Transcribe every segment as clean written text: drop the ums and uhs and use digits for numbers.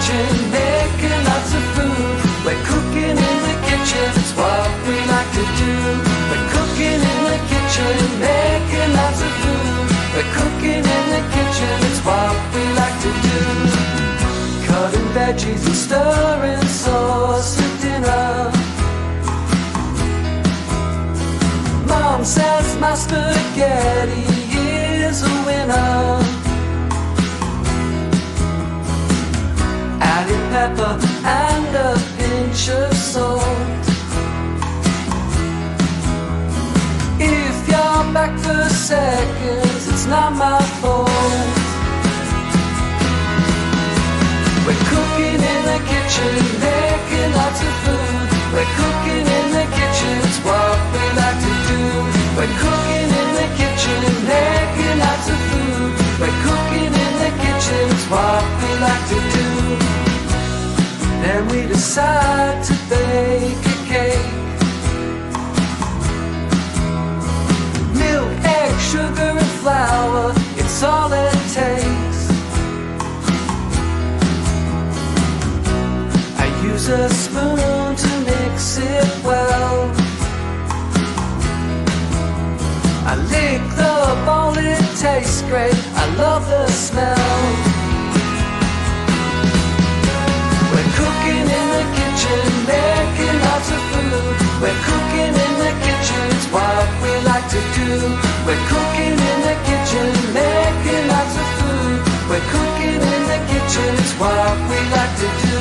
kitchen, making lots of food. We're cooking in the kitchen, it's what we like to do. We're cooking in the kitchen, making lots of food. We're cooking in the kitchen, it's what we like to do. Cutting veggies and stirring sauce for dinner. Mom says my spaghetti is a winner. Adding pepper and a pinch of salt. If you're back for seconds, it's not my fault. We're cooking in the kitchen, making lots of food. We're cooking in the kitchen, it's what we like to do. We're cooking in the kitchen, making lots of food. We're cooking in the kitchen, it's what we like to do. Then we decide to bake a cake. Milk, egg, sugar and flour, it's all it takes. I use a spoon to mix it well. I lick the bowl, it tastes great, I love the smell. We're cooking in the kitchen, making lots of food. We're cooking in the kitchen, it's what we like to do. We're cooking in the kitchen, making lots of food. We're cooking in the kitchen, it's what we like to do.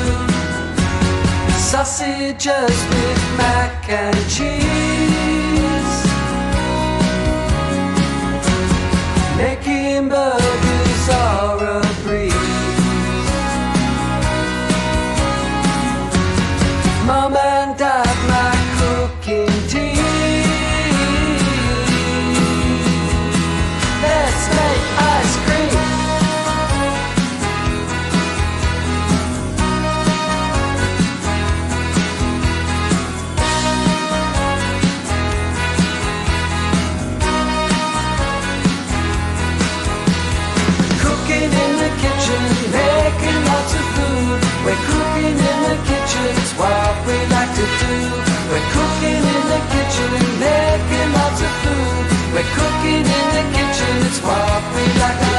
Sausages with mac and cheese. Making burgers are a breeze. Mom and Dad, my cooking team. Let's make ice cream. Cooking in the kitchen, making lots of food. We're cooking in the kitchen, it's what we like to do. We're cooking in the kitchen, making lots of food. We're cooking in the kitchen, it's what we like to do.